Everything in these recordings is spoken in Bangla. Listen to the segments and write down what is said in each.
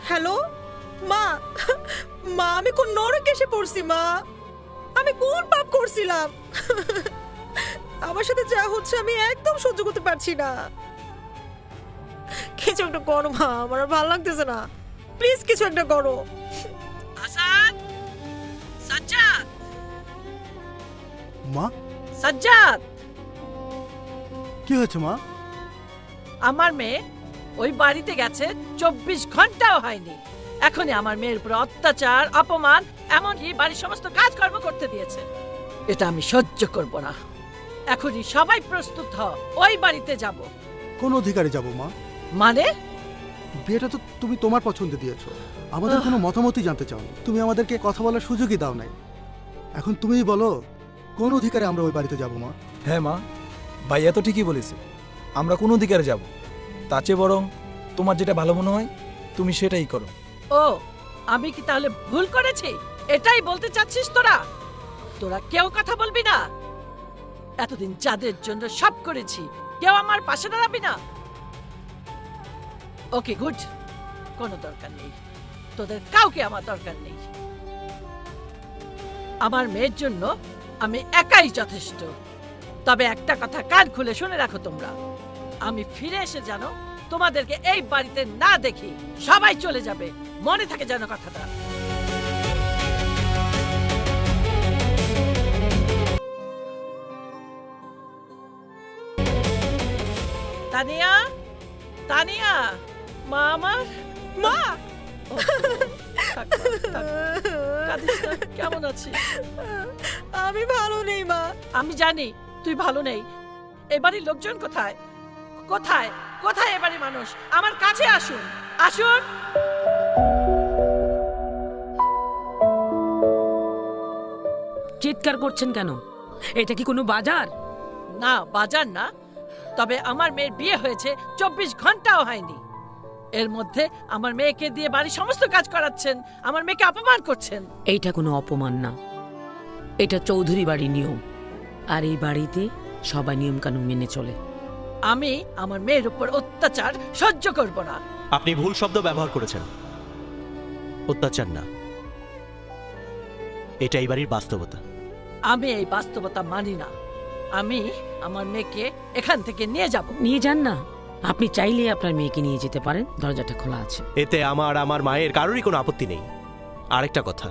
হ্যালো মা, মা আমি কোন নরকে এসে পড়ছি মা? আমি কোন পাপ করছিলাম? আমার সাথে যা হচ্ছে আমি একদম সহ্য করতে পারছি না। কিছু একটা করো মা, আমার আর ভালো লাগতেছে না। প্লিজ কিছু একটা করো। আসাদ, সাজ্জাদ, মা সাজ্জাদ, কি হয়েছে মা? আমার মেয়ে ওই বাড়িতে গেছে 24 ঘন্টাও হয়নি। এখনই আমার মেয়ের উপর অত্যাচার, অপমান, এমনকি বাড়ির সমস্ত কাজকর্ম করতে দিয়েছে। এটা আমি সহ্য করব না। এখনই সবাই প্রস্তুত হ, ওই বাড়িতে যাব। কোন অধিকারে যাব মা? মানে? বিয়েটা তো তুমি তোমার পছন্দে দিয়েছো, আমাদের কোনো মতামতই জানতে চাও না। তুমি আমাদেরকে কথা বলার সুযোগই দাও নাই। এখন তুমিই বলো কোন অধিকারে আমরা ওই বাড়িতে যাব মা? হ্যাঁ মা, ভাইয়া তো ঠিকই বলেছে, আমরা কোন অধিকারে যাব। তার চেয়ে বরং তোমার যেটা ভালো মনে হয় তুমি সেটাই করো। ও, আমি কি তাহলে ভুল করেছি? এটাই বলতে চাচ্ছিস তোরা? তোরা কেউ কথা বলবি না? এতদিন যাদের জন্য সব করেছি, কেউ আমার পাশে দাঁড়াবি না? ওকে গুড, কোনো দরকার নেই, তোদের কাউকে আমার দরকার নেই। আমার মেয়ের জন্য আমি একাই যথেষ্ট। তবে একটা কথা কান খুলে শুনে রাখো তোমরা, আমি ফিরে এসে জানো তোমাদেরকে এই বাড়িতে না দেখি সবাই চলে যাবে। মনে থাকে যেন কথাটা। তানিয়া, তানিয়া, মা আমার মা ও, থাক, থাক, কাঁদিস না। কেমন আছিস? আমি ভালো নেই মা। আমি জানি তুই ভালো নেই। এবারের লোকজন কোথায়? কোথায় কোথায় এবারে মানুষ? আমার কাছে আসুন, আসুন। চিৎকার করছেন কেন? এটা কি কোনো বাজার? না, বাজার না। তবে আমার মেয়ের বিয়ে হয়েছে 24 ঘন্টাও হয়নি। এর মধ্যে আমার মেয়েকে দিয়ে বাড়ির সমস্ত কাজ করাচ্ছেন, আমার মেয়েকে অপমান করছেন। এইটা কোনো অপমান না, এটা চৌধুরী বাড়ির নিয়ম। আর এই বাড়িতে সবাই নিয়ম কানুন মেনে চলে। আমি আমার মেয়ের উপর অত্যাচার সহ্য করব না। আপনি ভুল শব্দ ব্যবহার করেছেন। অত্যাচার না, এটা এই বাড়ির বাস্তবতা। আমি এই বাস্তবতা মানি না। আমি আমার মেয়েকে এখান থেকে নিয়ে যাব। নিয়ে যান না, আপনি চাইলে আপনার মেয়েকে নিয়ে যেতে পারেন, দরজাটা খোলা আছে। এতে আমার মায়ের কারোরই কোনো আপত্তি নেই। আরেকটা কথা,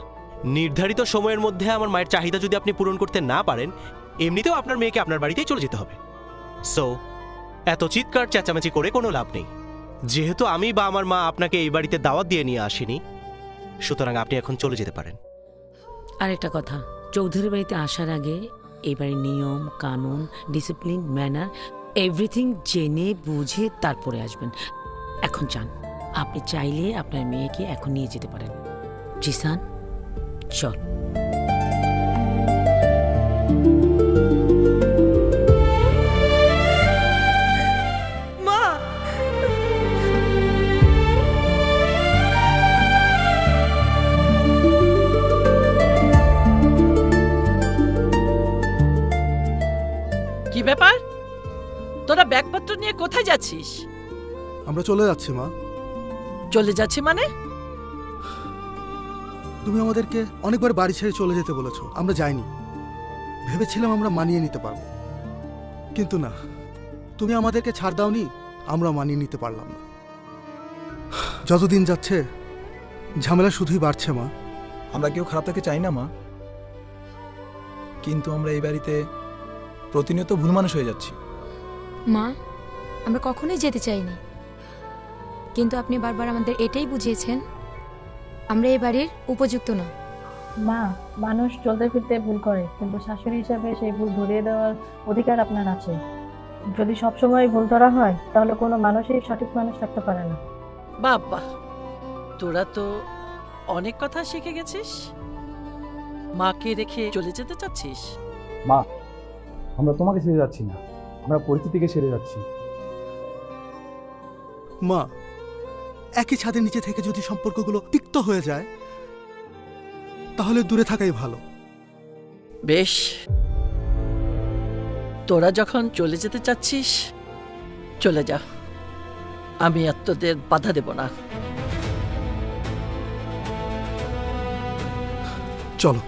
নির্ধারিত সময়ের মধ্যে আমার মায়ের চাহিদা যদি আপনি পূরণ করতে না পারেন, এমনিতেও আপনার মেয়েকে আপনার বাড়িতেই চলে যেতে হবে। সো এত চিৎকার চেঁচামেচি করে কোনো লাভ নেই। যেহেতু আমি বা আমার মা আপনাকে এই বাড়িতে দাওয়াত দিয়ে নিয়ে আসিনি, সুতরাং আপনি এখন চলে যেতে পারেন। আর একটা কথা, চৌধুরী বাড়িতে আসার আগে এই বাড়ির নিয়ম কানুন, ডিসিপ্লিন, ম্যানার এভরিথিং জেনে বুঝে তারপরে আসবেন। এখন যান, আপনি চাইলে আপনার মেয়েকে এখন নিয়ে যেতে পারেন। জিসান, চল। মা কি ব্যাপার? তোরা ব্যাগপত্র নিয়ে কোথায় যাচ্ছিস? আমরা চলে যাচ্ছি মা। চলে যাচ্ছি মানে? তুমি আমাদেরকে অনেকবার বাড়ি ছেড়ে চলে যেতে বলেছো, আমরা যাইনি। ভেবেছিলাম আমরা মানিয়ে নিতে পারবো, কিন্তু না, তুমি আমাদেরকে ছাড় দাওনি, আমরা মানিয়ে নিতে পারলাম না। যতদিন যাচ্ছে ঝামেলা শুধুই বাড়ছে মা। আমরা কেউ খারাপ থাকতে চাই না মা, কিন্তু আমরা এই বাড়িতে প্রতিনিয়ত ভুল মানুষ হয়ে যাচ্ছি। মা, আমরা কখনোই যেতে চাইনি, কিন্তু আপনি বারবার আমাদের এটাই বুঝিয়েছেন আমরা এই বাড়ির উপযুক্ত না। মা, মানুষ চলতে ফিরতে ভুল করে, কিন্তু শাশুড়ি হিসাবে সেই ভুল ধরিয়ে দেওয়ার অধিকার আপনার আছে। যদি সবসময় ভুল ধরা হয় তাহলে কোনো মানুষই সঠিক মানুষ থাকতে পারে না। বাবা, তোরা তো অনেক কথা শিখে গেছিস। মাকে রেখে চলে যেতে চাচ্ছিস? মা, আমরা তোমাকে ছেড়ে যাচ্ছি না, আমরা পরিস্থিতিকে ছেড়ে যাচ্ছি। মা, একই ছাদের নিচে থেকে যদি সম্পর্কগুলো তিক্ত হয়ে যায় তাহলে দূরে থাকাই ভালো। বেশ, তোরা যখন চলে যেতে চাচ্ছিস চলে যা, আমি আর তোদের বাধা দেব না। চলো।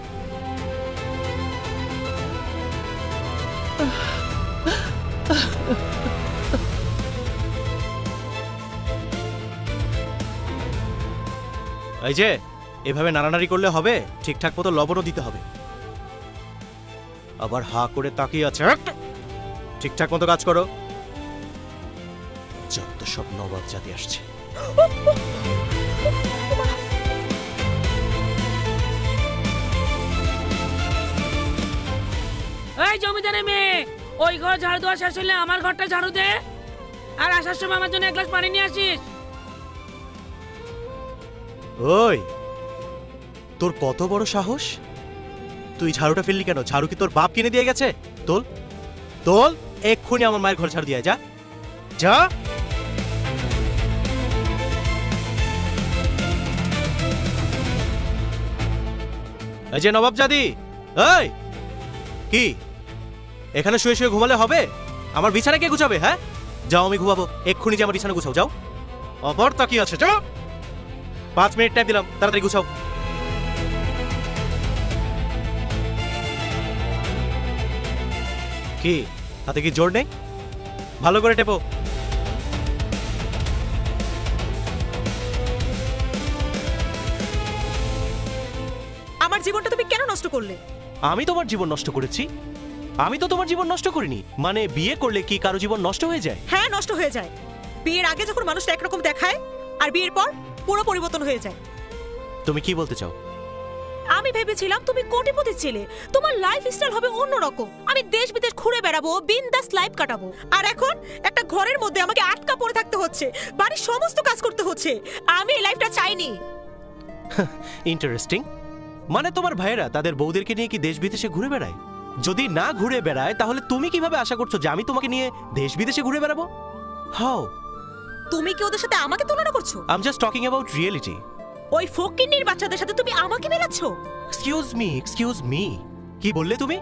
এই যে এভাবে নাড়ানাড়ি করলে হবে, ঠিকঠাক মতো লবণও দিতে হবে। আবার হা করে তাকিয়ে আছে, ঠিকঠাক মতো কাজ করো। যত সব নবাব জাতি আসছে। এই জমিদারের মেয়ে, ওই ঘর ঝাড়ু দেওয়া শেষ হলে আমার ঘরটা ঝাড়ু দে, আর আসার সময় আমার জন্য এক গ্লাস পানি নিয়ে আসিস। ওই, তোর কত বড় সাহস! তুই ঝাড়ুটা ফেললি কেন? ঝাড়ু কি তোর বাপ কিনে দিয়ে গেছে? তোল তোল, এক্ষুনি আমার মায়ের ঘর ঝাড়ু দিয়ে আয়, যা যা। এই যে নবাবজাদি, এই কি এখানে শুয়ে শুয়ে ঘুমালে হবে? আমার বিছানা কে গুছাবে? হ্যাঁ, যাও, আমি ঘুমাবো। এক্ষুনি যে আমার বিছানা গুছাও, যাও। আবার তাকিয়ে আছে, যাও। 5 মিনিট টাইম দিলাম, তাড়াতাড়ি গুছাও। কি হাতে কি জোর নেই? ভালো করে টেপো। আমার জীবনটা তুমি কেন নষ্ট করলে? আমি তোমার জীবন নষ্ট করেছি? আমি তো তোমার জীবন নষ্ট করিনি। মানে বিয়ে করলে কি কারো জীবন নষ্ট হয়ে যায়? হ্যাঁ, নষ্ট হয়ে যায়। বিয়ের আগে যখন মানুষটা একরকম দেখায়, আর বিয়ের পর পুরো পরিবর্তন হয়ে যায়। তুমি কি বলতে চাও? আমি ভেবেছিলাম তুমি কোটিপতির ছেলে, তোমার লাইফস্টাইল হবে অন্যরকম। আমি দেশ বিদেশ ঘুরে বেড়াবো, বিন্দাস লাইফ কাটাবো। আর এখন একটা ঘরের মধ্যে আমাকে আটকা পড়ে থাকতে হচ্ছে, বাড়ির সমস্ত কাজ করতে হচ্ছে। আমি এই লাইফটা চাইনি। ইন্টারেস্টিং। মানে তোমার ভাইয়েরা তাদের বউদেরকে নিয়ে কি দেশ বিদেশে ঘুরে বেড়ায়? যদি না ঘুরে বেড়ায়, তাহলে তুমি কিভাবে আশা করছো যে আমি তোমাকে নিয়ে দেশ বিদেশে ঘুরে বেড়াবো? হাউ? তুমি কি ওদের সাথে আমাকে তুলনা করছো? I am just talking about reality. ওই ফকিন্নির বাচ্চাদের সাথে তুমি আমাকে মেলাচ্ছো? এক্সকিউজ মি, কি বললে তুমি?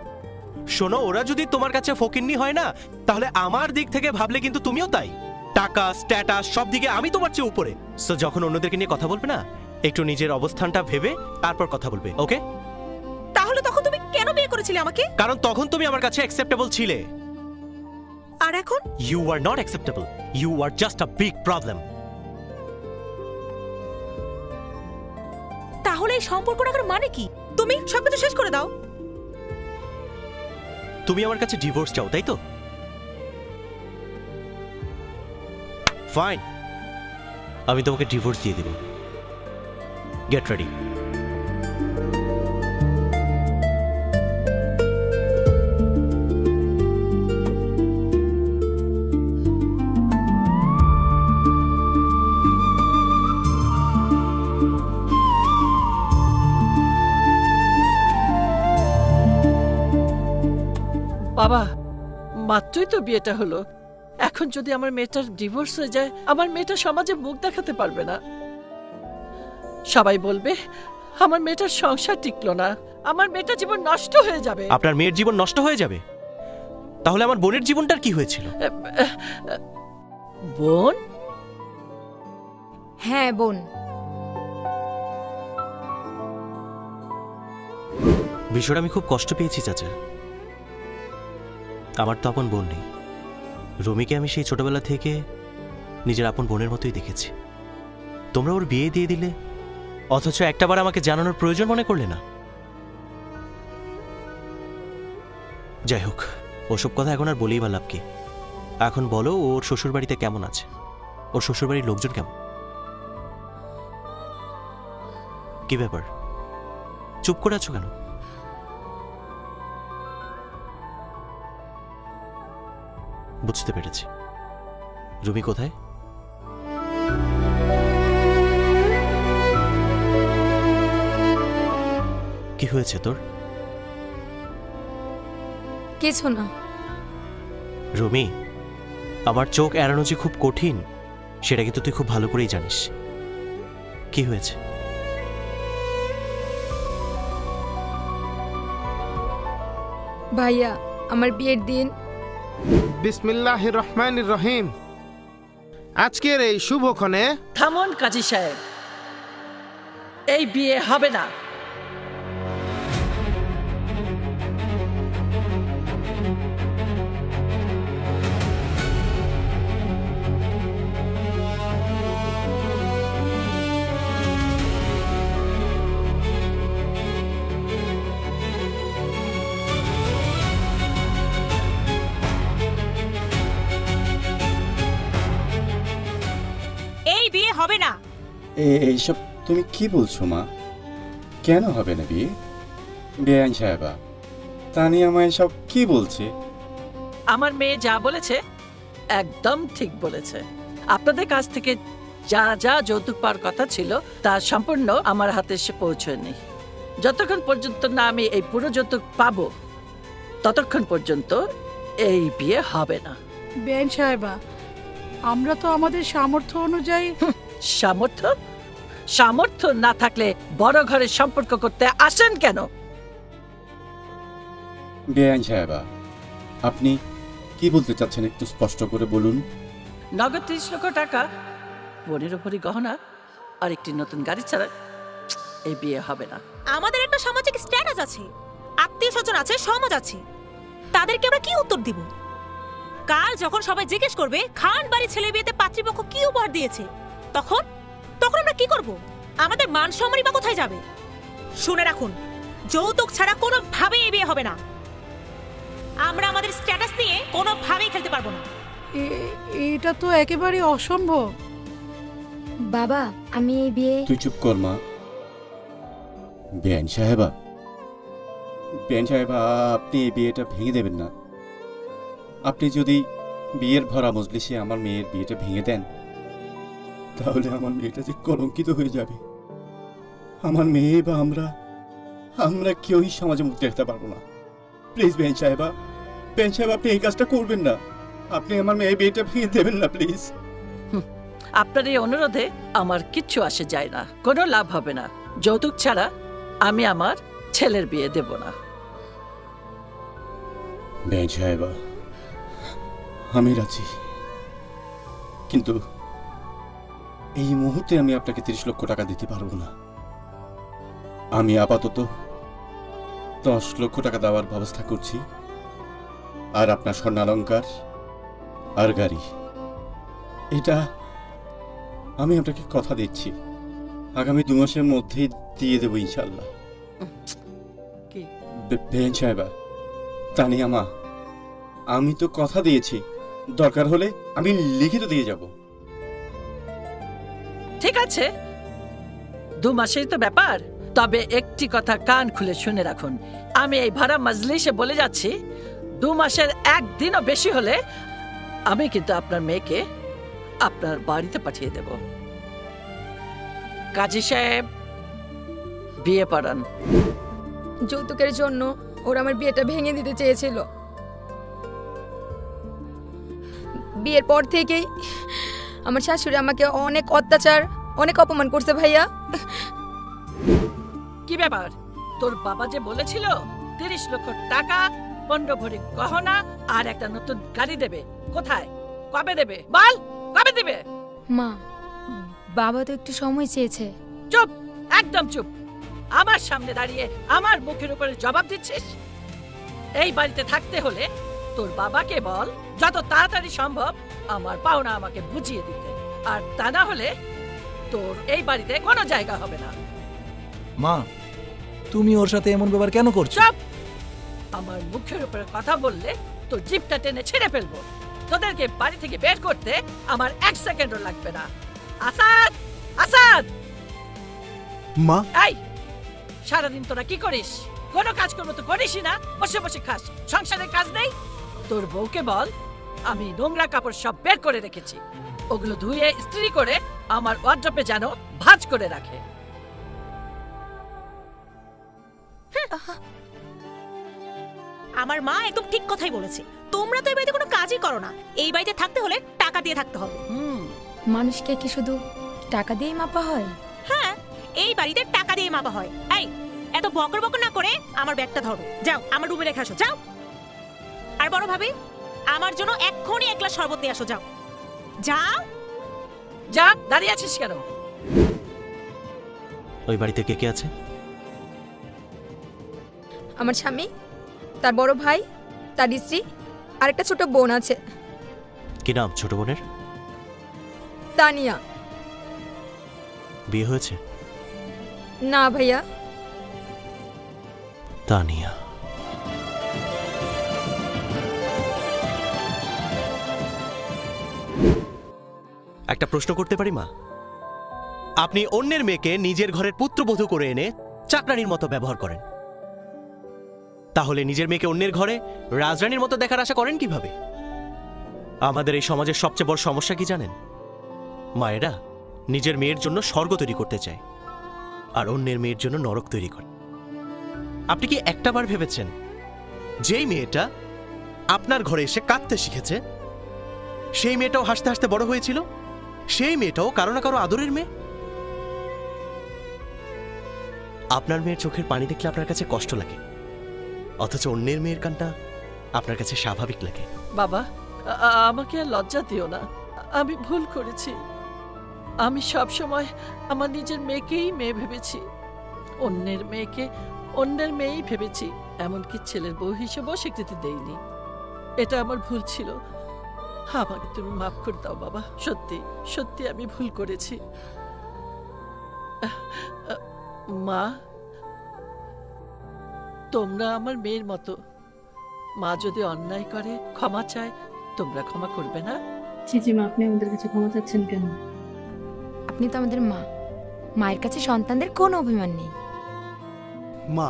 শোনো, ওরা যদি তোমার কাছে ফকিন্নি হয় না, তাহলে আমার দিক থেকে ভাবলে কিন্তু তুমিও তাই। টাকা, স্ট্যাটাস, সব দিকে আমি তোমার চেয়ে উপরে। সো যখন অন্যদেরকে নিয়ে কথা বলবে না, একটু নিজের অবস্থানটা ভেবে তারপর কথা বলবে, ওকে? তাহলে তখন তুমি কেন বিয়ে করেছিলে আমাকে? কারণ তখন তুমি আমার কাছে অ্যাকসেপ্টেবল ছিলে। আর এখন? You are not acceptable, you are just a big problem. তাহলে এই সম্পর্ক রাখার মানে কি? তুমি সবকিছু শেষ করে দাও। তুমি আমার কাছে ডিভোর্স চাও, তাই তো? ফাইন, আমি তোমাকে ডিভোর্স দিয়ে দেব। Get ready. বাবা, মাত্রই তো বিয়েটা হলো, এখন যদি আমার মেয়েটার ডিভোর্স হয়ে যায়, আমার মেয়েটা সমাজে মুখ দেখাতে পারবে না। সবাই বলবে আমার মেয়েটার সংসার টিকলো না, আমার মেয়েটার জীবন নষ্ট হয়ে যাবে। আপনার মেয়ের জীবন নষ্ট হয়ে যাবে? তাহলে আমার বোনের জীবনটার কি হয়েছিল? বোন? হ্যাঁ, বোন। বিষয়টা আমি খুব কষ্ট পেয়েছি চাচা। আমার তো আপন বোন নেই। রুমিকে আমি সেই ছোটবেলা থেকে নিজের আপন বোনের মতোই দেখেছি। তোমরা ওর বিয়ে দিয়ে দিলে, অথচ একটাবার আমাকে জানানোর প্রয়োজন মনে করলে না। যাই হোক, ওসব কথা এখন আর বলেই বা লাভ কি? এখন বলো, ওর শ্বশুরবাড়িতে কেমন আছে? ওর শ্বশুরবাড়ির লোকজন কেমন? কি ব্যাপার, চুপ করে আছো কেন? বুঝতে পেরেছি। রুমি কোথায়? কি হয়েছে তোর? কিছু না। রুমি, আমার চোখ এড়ানো যে খুব কঠিন, সেটা কিন্তু তুই খুব ভালো করেই জানিস। কি হয়েছে? ভাইয়া, আমার বিয়ের দিন। বিসমিল্লাহির রহমানির রহিম। আজকের এই শুভক্ষণে থামুন কাজী সাহেব, এই বিয়ে হবে না। হবে না। এইসব তুমি কি বলছো মা? কেন হবে না বিয়ে? বেআইন সাহেবা, তানিয়া মা এসব কি বলছে? আমার মেয়ে যা বলেছে একদম ঠিক বলেছে। আপনাদের কাছ থেকে যা যা যৌতুক পাওয়ার কথা ছিল তা সম্পূর্ণ আমার হাতে এসে পৌঁছয়নি। যতক্ষণ পর্যন্ত না আমি এই পুরো যৌতুক পাবো ততক্ষণ পর্যন্ত এই বিয়ে হবে না। বেআইন সাহেবা, আমরা তো আমাদের সামর্থ্য অনুযায়ী সামর্থ্য সামর্থ্য না থাকলে বড় ঘরের সম্পর্ক করতে আসেন কেন? বেআইন সাহেবা, আপনি কি বলতে চাচ্ছেন একটু স্পষ্ট করে বলুন। নগদ 30 লক্ষ টাকা, 15 ভরি গহনা আর একটি নতুন গাড়ি ছাড়া এই বিয়ে হবে না। আমাদের একটা সামাজিক স্ট্যাটাস আছে, আত্মীয় স্বজন আছে, সমাজ আছে। তাদেরকে আমরা কি উত্তর দিব? কাল যখন সবাই জিজ্ঞেস করবে খান বাড়ি ছেলে বিয়েতে পাত্রীপক্ষ কি উপহার দিয়েছে, তখন তখন আমরা কি করব? আমাদের মান সম্মানই বা কোথায় যাবে? শুনে রাখুন, যৌতুক ছাড়া কোনোভাবেই এই বিয়ে হবে না। আমরা আমাদের স্ট্যাটাস নিয়ে কোনোভাবেই খেলতে পারবো না। এটা তো একেবারে অসম্ভব। বাবা, আমি এই বিয়ে তুই চুপ কর মা। বেআইন সাহেবা, বেআইন সাহেবা, আপনি এই বিয়েটা ভেঙে দেবেন না। আপনি যদি বিয়ের ভরা মজলিসে আমার মেয়ের বিয়েটা ভেঙে দেন, তাহলে আমার মেয়েটা যে কলঙ্কিত হয়ে যাবে। আমার মেয়ে বা আমরা কেউই সমাজে মুক্তি রাখতে পারবো না। প্লিজ বেআইন সাহেবা, বেআইন সাহেবা, আপনি এই কাজটা করবেন না। আপনি আমার মেয়ের বিয়েটা ভেঙে দেবেন না প্লিজ। আপনার এই অনুরোধে আমার কিচ্ছু আসে যায় না, কোনো লাভ হবে না। যৌতুক ছাড়া আমি আমার ছেলের বিয়ে দেব না। বেআইন সাহেবা, আমি রাজি, কিন্তু এই মুহূর্তে আমি আপনাকে 30 লক্ষ টাকা দিতে পারবো না। আমি আপাতত 10 লক্ষ টাকা দেওয়ার ব্যবস্থা করছি, আর আপনার স্বর্ণালঙ্কার আর গাড়ি, এটা আমি আপনাকে কথা দিচ্ছি আগামী 2 মাসের মধ্যেই দিয়ে দেবো ইনশাল্লাহ। বেআইন সাহেবা, তানিয়া মা, আমি তো কথা দিয়েছি, দরকার হলে আমি লিখিত দিয়ে যাব। ঠিক আছে, 2 মাসের তো ব্যাপার। তবে একটি কথা কান খুলে শুনে রাখুন, আমি এই ভাড়া মজলিসে বলে যাচ্ছি, 2 মাসের একদিনও বেশি হলে আমি কিন্তু আপনার মেয়েকে আপনার বাড়িতে পাঠিয়ে দেব। কাজী সাহেব, বিয়ে পড়ান। যৌতুকের জন্য ওরা আমার বিয়েটা ভেঙে দিতে চেয়েছিল। বিয়ের পর থেকেই আমার শাশুড়ি আমাকে অনেক অত্যাচার, অনেক অপমান করছে ভাইয়া। কি ব্যাপার, তোর বাবা যে বলেছিল 30 লক্ষ টাকা, 15 ভরি গহনা আর একটা নতুন গাড়ি দেবে, কোথায়, কবে দেবে বল, কবে দেবে? মা, বাবা তো একটু সময় চেয়েছে। চুপ, একদম চুপ। আমার সামনে দাঁড়িয়ে আমার মুখের উপরে জবাব দিচ্ছিস? এই বাড়িতে থাকতে হলে তোর বাবাকে বল যত তাড়াতাড়ি সম্ভব আমার পাওনা আমাকে বুঝিয়ে দিতে, আর তা না হলে তোর এই বাড়িতে কোনো জায়গা হবে না। মা, তুমি ওর সাথে এমন ব্যাপার কেন করছো? চুপ! আমার মুখের উপরে কথা বললে তোর জিভটা টেনে ছেড়ে ফেলবো। তোদেরকে বাড়ি থেকে বের করতে আমার 1 সেকেন্ডও লাগবে না। আসাদ, আসাদ! মা, এই, সারাদিন তোরা কি করিস? কোনো কাজ করবো তো করিসই না, বসে বসে খাস, সংসারের কাজ নেই। তোর বউকে বল আমি নোংরা কাপড় সব বের করে রেখেছি, ওগুলো ধুয়ে ইস্ত্রি করে আমার ওয়ার্ড্রপে যেন ভাঁজ করে রাখে। আমার মা একদম ঠিক কথাই বলেছে। তোমরা তো এই বাড়িতে কোনো কাজই করো না। এই বাড়িতে থাকতে হলে টাকা দিয়ে থাকতে হবে। মানুষকে কি শুধু টাকা দিয়েই মাপা হয়? হ্যাঁ, এই বাড়িতে টাকা দিয়ে মাপা হয়। এই, এত বকর বকর না করে আমার ব্যাগটা ধরো, যাও আমার রুমে রেখে আসো, যাও। আর বড় ভাবি, আমার জন্য এক্ষুনি 1 গ্লাস শরবত নিয়ে আসো, যাও যাও। যা, দাঁড়িয়ে আছিস কেন? ওই বাড়িতে কে কে আছে? আমার স্বামী, তার বড় ভাই, তার স্ত্রী আর একটা ছোট বোন আছে। কি নাম ছোট বোনের? তানিয়া। বিয়ে হয়েছে? না ভাইয়া। তানিয়া, একটা প্রশ্ন করতে পারি মা? আপনি অন্যের মেয়েকে নিজের ঘরের পুত্রবধূ করে এনে চাকরানির মতো ব্যবহার করেন। তাহলে নিজের মেয়েকে অন্যের ঘরে রাজরানীর মতো দেখার আশা করেন কিভাবে? আমাদের এই সমাজের সবচেয়ে বড় সমস্যা কি জানেন? মায়েরা নিজের মেয়ের জন্য স্বর্গ তৈরি করতে চায় আর অন্যের মেয়ের জন্য নরক তৈরি করে। আপনি কি একটাবার ভেবেছেন যেই মেয়েটা আপনার ঘরে এসে কাঁদতে শিখেছে সেই মেয়েটাও হাসতে হাসতে বড় হয়েছিল? সেই মেয়েটাও কারো না কারো আদরের মেয়ে। আপনার মেয়ের চোখের পানি দেখলে আপনার কাছে কষ্ট লাগে, অথচ অন্যের মেয়ের কান্না আপনার কাছে স্বাভাবিক লাগে। বাবা, আমাকে আর লজ্জা দিও না। আমি ভুল করেছি। আমি সব সময় আমার নিজের মেয়েকেই মেয়ে ভেবেছি, অন্যের মেয়েকে অন্যের মেয়েই ভেবেছি, এমনকি ছেলের বউ হিসেবেও স্বীকৃতি দেইনি। এটা আমার ভুল ছিল। আমাকে তুমি মাফ করে দাও বাবা। সত্যি সত্যি আমি ভুল করেছি। মা, তোমরা আমার মেয়ের মতো। মা যদি অন্যায় করে ক্ষমা চায়, তোমরা ক্ষমা করবে না? চিচিমা, আপনি আমাদের কাছে ক্ষমা চাচ্ছেন কেন? আপনি তো আমাদের মা, মায়ের কাছে সন্তানদের কোনো অভিমান নেই। মা,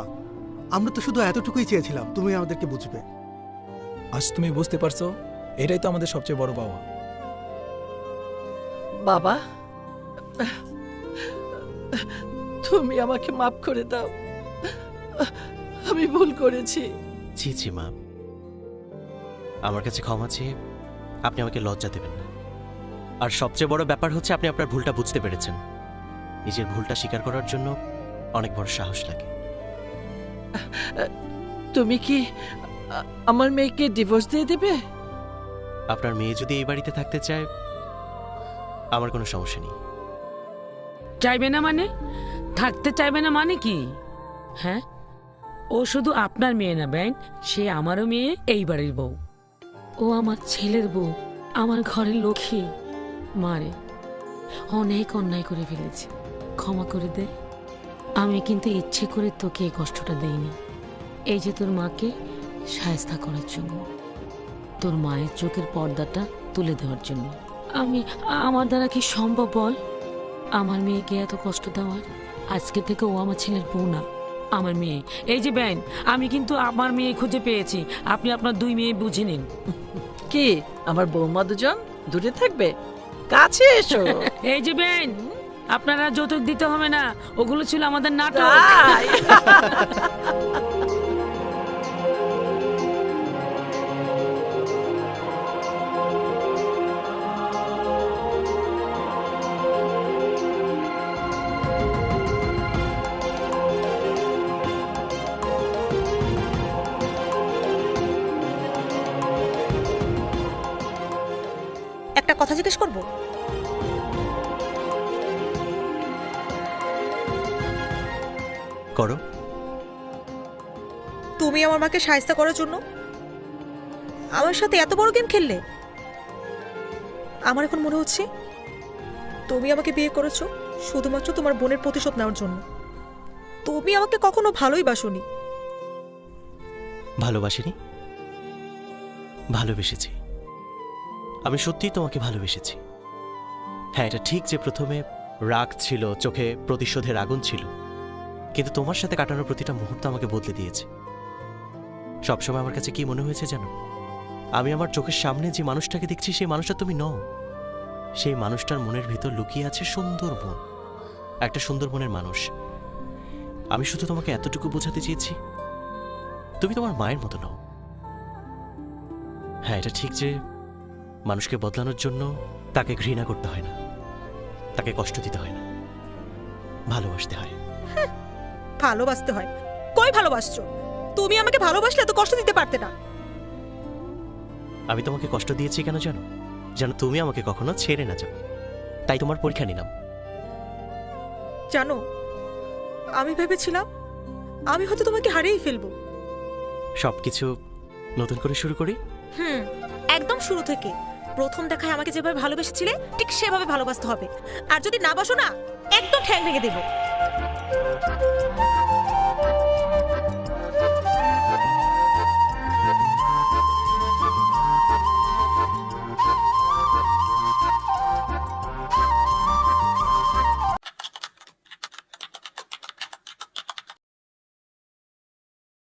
আমরা তো শুধু এতটুকুই চেয়েছিলাম তুমি আমাদেরকে বুঝবে। আজ তুমি বুঝতে পারছো, এটাই তো আমাদের সবচেয়ে বড় পাওয়া। বাবা, তুমি আমাকে মাফ করে দাও। আমি ভুল করেছি। ছি ছি মা, আমার কাছে ক্ষমা চেয়ে আপনি আমাকে লজ্জা দেবেন না। আর সবচেয়ে বড় ব্যাপার হচ্ছে আপনি আপনার ভুলটা বুঝতে পেরেছেন। নিজের ভুলটা স্বীকার করার জন্য অনেক বড় সাহস লাগে। তুমি কি আমার মেয়েকে ডিভোর্স দিয়ে দেবে? আপনার মেয়ে যদি এই বাড়িতে থাকতে চায় আমার কোনো সমস্যা নেই। চাইবে না মানে? থাকতে চাইবে না মানে কি? হ্যাঁ, ও শুধু আপনার মেয়ে না বেন, সে আমারও মেয়ে, এই বাড়ির বউ। ও আমার ছেলের বউ, আমার ঘরের লক্ষ্মী। মারে অনেক অন্যায় করে ফেলেছি, ক্ষমা করে দে। আমি কিন্তু ইচ্ছে করে তোকে এই কষ্টটা দেইনি। এই যে তোর মাকে শায়েস্তা করার জন্য, তোর মায়ের চোখের পর্দাটা তুলে দেওয়ার জন্য। আমার দ্বারা কি সম্ভব বল আমার মেয়েকে এত কষ্ট দেওয়ার? আজকে থেকে ও আমার ছেলের বউ না, আমার মেয়ে। এই যে বেন, আমি কিন্তু আমার মেয়ে খুঁজে পেয়েছি, আপনি আপনার দুই মেয়ে বুঝে নিন। কি আমার বৌমা দুজন দূরে থাকবে? কাছে এসো। এই যে বেন, আপনারা যৌতুক দিতে হবে না, ওগুলো ছিল আমাদের নাটক। একটা কথা জিজ্ঞেস করবো? করো। তুমি আমার মাকে শায়েস্তা করার জন্য আমার সাথে এত বড় গেম খেললে? আমার এখন মনে হচ্ছে তুমি আমাকে বিয়ে করেছো শুধুমাত্র তোমার বোনের প্রতিশোধ নেওয়ার জন্য। তুমি আমাকে কখনো ভালোই বাসোনি। ভালোবাসিনি? ভালোবেসেছি। আমি সত্যিই তোমাকে ভালোবেসেছি। হ্যাঁ, এটা ঠিক যে প্রথমে রাগ ছিল, চোখে প্রতিশোধের আগুন ছিল, কিন্তু তোমার সাথে কাটানোর প্রতিটা মুহূর্ত আমাকে বদলে দিয়েছে। সবসময় আমার কাছে কি মনে হয়েছে জানো? আমি আমার চোখের সামনে যে মানুষটাকে দেখছি সেই মানুষটা তুমি নও। সেই মানুষটার মনের ভিতর লুকিয়ে আছে সুন্দর মন, একটা সুন্দর মনের মানুষ। আমি শুধু তোমাকে এতটুকু বোঝাতে চেয়েছি, তুমি তোমার মায়ের মতো নও। হ্যাঁ, এটা ঠিক যে মানুষকে বদলানোর জন্য তাকে ঘৃণা করতে হয় না, তাকে কষ্ট দিতে হয় না, ভালোবাসতে হয়। ভালোবাসতে হয়? কই ভালোবাসছো? তুমি আমাকে ভালোবাসলে এত কষ্ট দিতে পারতে না। আমি তোমাকে কষ্ট দিয়েছি কেন জানো? যেন তুমি আমাকে কখনো ছেড়ে না যাও, তাই তোমার পরীক্ষা নিলাম। জানো, আমি ভেবেছিলাম আমি হয়তো তোমাকে হারিয়েই ফেলবো। সবকিছু নতুন করে শুরু করি। একদম শুরু থেকে। প্রথম দেখায় আমাকে যেভাবে ভালোবেসেছিলে ঠিক সেভাবে ভালোবাসতে হবে। আর যদি না বাসো না, একদম ঠ্যাং ভেঙে দেবো।